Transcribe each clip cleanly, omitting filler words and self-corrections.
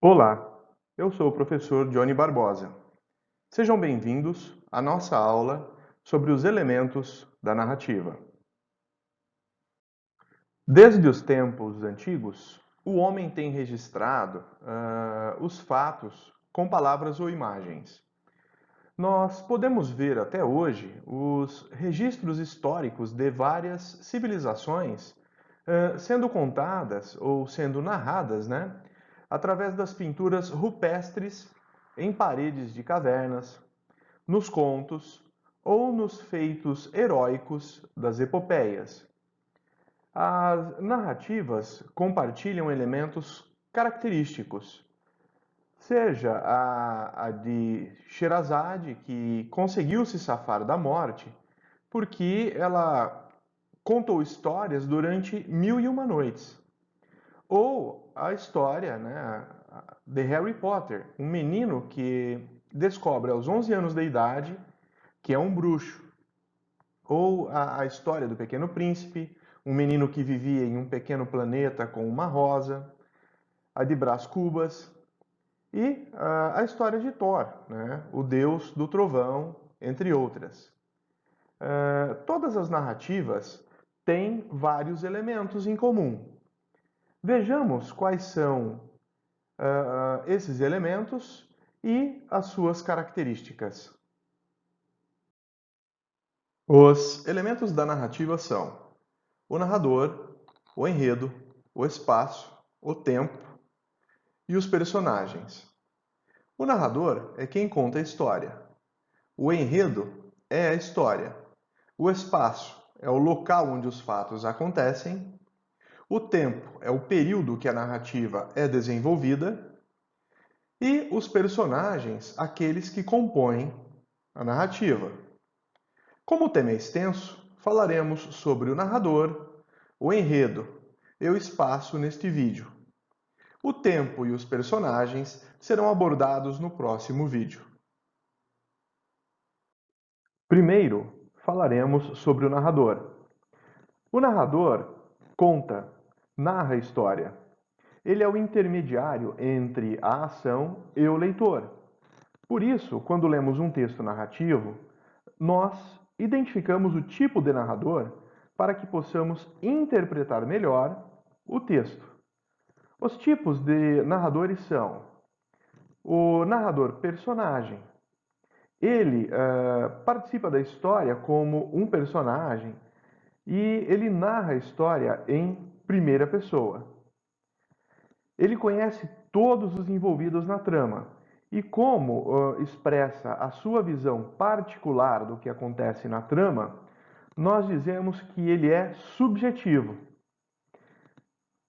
Olá, eu sou o professor Johnny Barbosa. Sejam bem-vindos à nossa aula sobre os elementos da narrativa. Desde os tempos antigos, o homem tem registrado os fatos com palavras ou imagens. Nós podemos ver até hoje os registros históricos de várias civilizações sendo contadas ou sendo narradas, né, através das pinturas rupestres em paredes de cavernas, nos contos ou nos feitos heróicos das epopeias. As narrativas compartilham elementos característicos, seja a de Sherazade, que conseguiu se safar da morte, porque ela contou histórias durante 1001 noites. Ou a história, né, de Harry Potter, um menino que descobre aos 11 anos de idade que é um bruxo. Ou a história do Pequeno Príncipe, um menino que vivia em um pequeno planeta com uma rosa. A de Brás Cubas. E a história de Thor, né, o deus do trovão, entre outras. Todas as narrativas têm vários elementos em comum. Vejamos quais são esses elementos e as suas características. Os elementos da narrativa são o narrador, o enredo, o espaço, o tempo e os personagens. O narrador é quem conta a história. O enredo é a história. O espaço é o local onde os fatos acontecem. O tempo é o período que a narrativa é desenvolvida. E os personagens, aqueles que compõem a narrativa. Como o tema é extenso, falaremos sobre o narrador, o enredo e o espaço neste vídeo. O tempo e os personagens serão abordados no próximo vídeo. Primeiro, falaremos sobre o narrador. O narrador conta, narra a história. Ele é o intermediário entre a ação e o leitor. Por isso, quando lemos um texto narrativo, nós identificamos o tipo de narrador para que possamos interpretar melhor o texto. Os tipos de narradores são o narrador personagem. Ele participa da história como um personagem e ele narra a história em primeira pessoa. Ele conhece todos os envolvidos na trama e, como expressa a sua visão particular do que acontece na trama, nós dizemos que ele é subjetivo.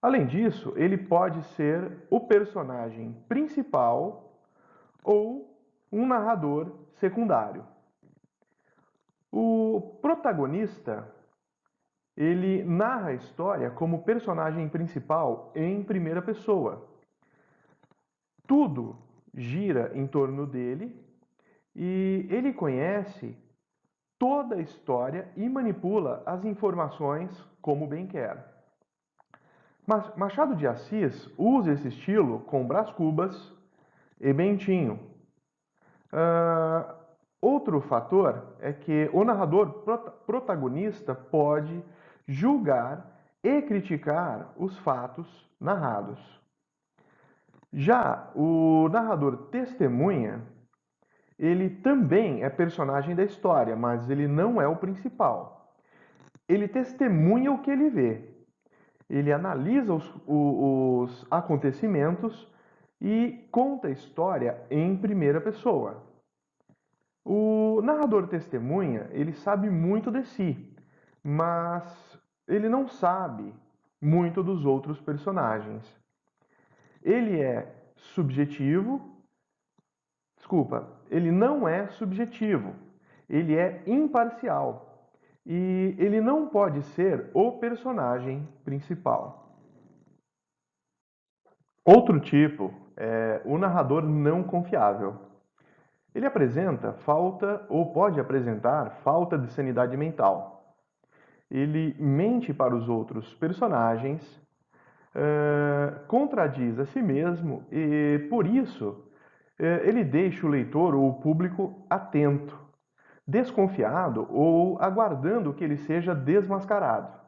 Além disso, ele pode ser o personagem principal ou um narrador secundário. O protagonista, ele narra a história como personagem principal em primeira pessoa. Tudo gira em torno dele e ele conhece toda a história e manipula as informações como bem quer. Mas Machado de Assis usa esse estilo com Brás Cubas e Bentinho. Outro fator é que o narrador protagonista pode julgar e criticar os fatos narrados. Já o narrador testemunha, ele também é personagem da história, mas ele não é o principal. Ele testemunha o que ele vê. Ele analisa os acontecimentos e conta a história em primeira pessoa. O narrador testemunha, ele sabe muito de si, mas ele não sabe muito dos outros personagens. Ele é subjetivo, ele não é subjetivo, ele é imparcial e ele não pode ser o personagem principal. Outro tipo é o narrador não confiável. Ele apresenta falta ou pode apresentar falta de sanidade mental. Ele mente para os outros personagens, contradiz a si mesmo e, por isso, ele deixa o leitor ou o público atento, desconfiado ou aguardando que ele seja desmascarado.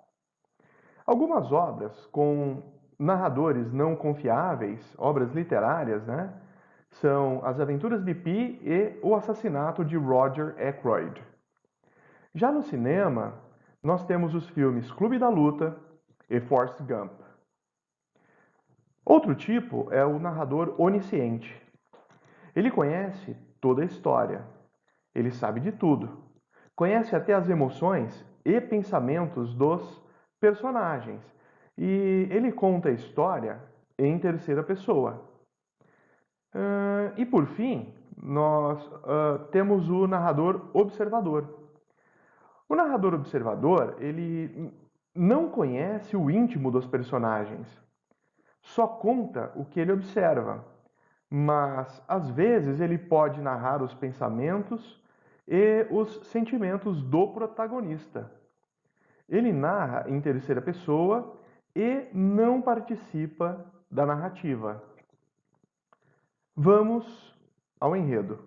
Algumas obras com narradores não confiáveis, obras literárias, né, são As Aventuras de Pi e O Assassinato de Roger Ackroyd. Já no cinema, nós temos os filmes Clube da Luta e Forrest Gump. Outro tipo é o narrador onisciente. Ele conhece toda a história, ele sabe de tudo, conhece até as emoções e pensamentos dos personagens e ele conta a história em terceira pessoa. E por fim, nós temos o narrador observador. O narrador observador, ele não conhece o íntimo dos personagens, só conta o que ele observa, mas às vezes ele pode narrar os pensamentos e os sentimentos do protagonista. Ele narra em terceira pessoa e não participa da narrativa. Vamos ao enredo.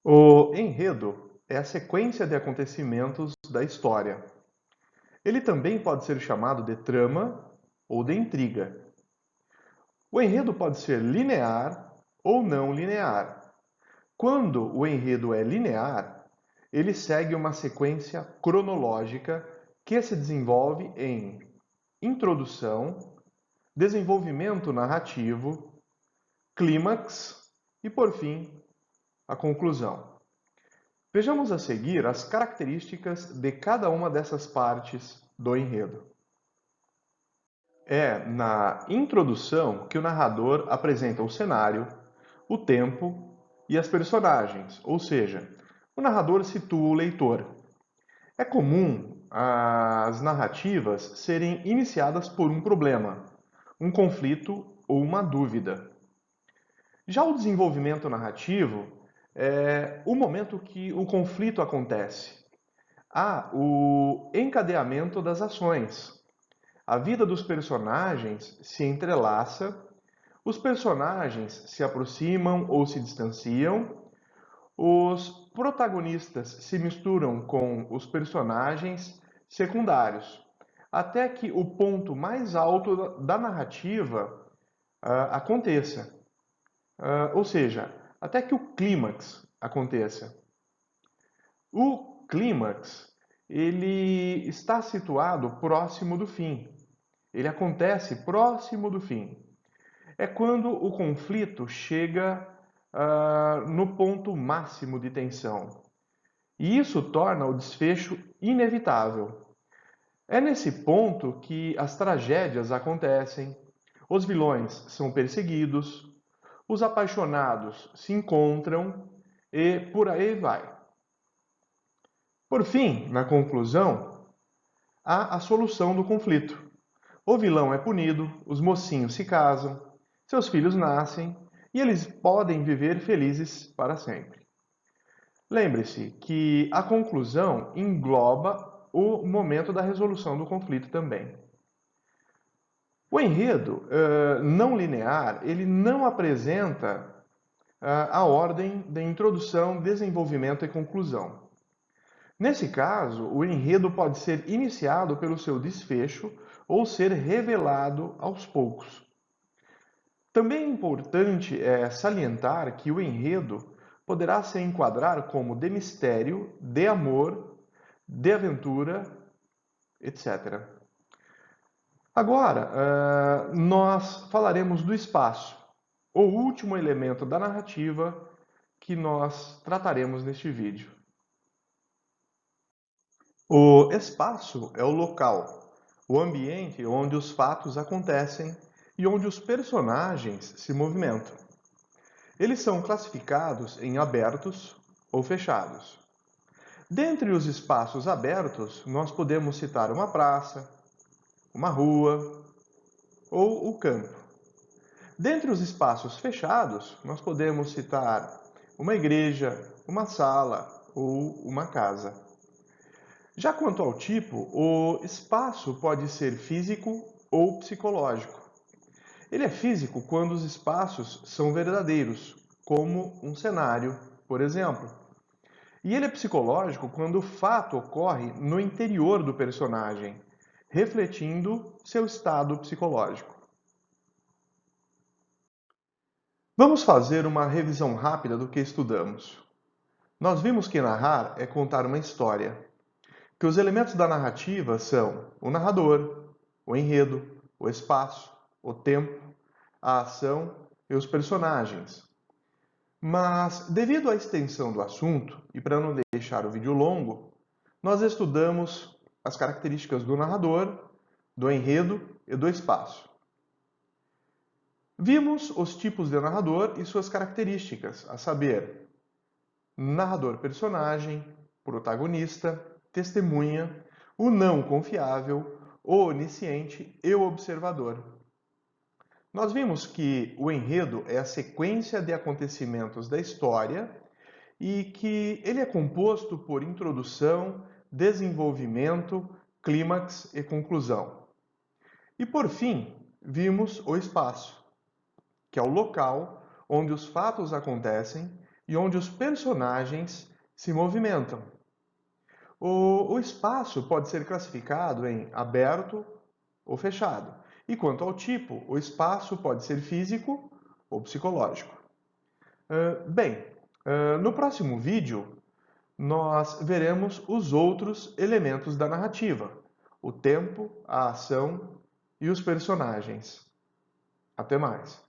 O enredo é a sequência de acontecimentos da história. Ele também pode ser chamado de trama ou de intriga. O enredo pode ser linear ou não linear. Quando o enredo é linear, ele segue uma sequência cronológica que se desenvolve em introdução, desenvolvimento narrativo, clímax e, por fim, a conclusão. Vejamos a seguir as características de cada uma dessas partes do enredo. É na introdução que o narrador apresenta o cenário, o tempo e as personagens, ou seja, o narrador situa o leitor. É comum as narrativas serem iniciadas por um problema, um conflito ou uma dúvida. Já o desenvolvimento narrativo é o momento que o conflito acontece. Há o encadeamento das ações. A vida dos personagens se entrelaça, os personagens se aproximam ou se distanciam, os protagonistas se misturam com os personagens secundários, até que o ponto mais alto da narrativa aconteça. Ou seja, até que o clímax aconteça. O clímax, ele está situado próximo do fim. Ele acontece próximo do fim. É quando o conflito chega no ponto máximo de tensão. E isso torna o desfecho inevitável. É nesse ponto que as tragédias acontecem, os vilões são perseguidos, os apaixonados se encontram e por aí vai. Por fim, na conclusão, há a solução do conflito. O vilão é punido, os mocinhos se casam, seus filhos nascem e eles podem viver felizes para sempre. Lembre-se que a conclusão engloba o momento da resolução do conflito também. O enredo não linear, ele não apresenta a ordem de introdução, desenvolvimento e conclusão. Nesse caso, o enredo pode ser iniciado pelo seu desfecho ou ser revelado aos poucos. Também é importante salientar que o enredo poderá se enquadrar como de mistério, de amor, de aventura, etc. Agora, nós falaremos do espaço, o último elemento da narrativa que nós trataremos neste vídeo. O espaço é o local, o ambiente onde os fatos acontecem e onde os personagens se movimentam. Eles são classificados em abertos ou fechados. Dentre os espaços abertos, nós podemos citar uma praça, uma rua ou o campo. Dentre os espaços fechados, nós podemos citar uma igreja, uma sala ou uma casa. Já quanto ao tipo, o espaço pode ser físico ou psicológico. Ele é físico quando os espaços são verdadeiros, como um cenário, por exemplo. E ele é psicológico quando o fato ocorre no interior do personagem, refletindo seu estado psicológico. Vamos fazer uma revisão rápida do que estudamos. Nós vimos que narrar é contar uma história, que os elementos da narrativa são o narrador, o enredo, o espaço, o tempo, a ação e os personagens. Mas, devido à extensão do assunto, e para não deixar o vídeo longo, nós estudamos as características do narrador, do enredo e do espaço. Vimos os tipos de narrador e suas características, a saber, narrador-personagem, protagonista, testemunha, o não confiável, o onisciente e o observador. Nós vimos que o enredo é a sequência de acontecimentos da história e que ele é composto por introdução, desenvolvimento, clímax e conclusão. E por fim, vimos o espaço, que é o local onde os fatos acontecem e onde os personagens se movimentam. O espaço pode ser classificado em aberto ou fechado. E quanto ao tipo, o espaço pode ser físico ou psicológico. Bem, no próximo vídeo, nós veremos os outros elementos da narrativa: o tempo, a ação e os personagens. Até mais!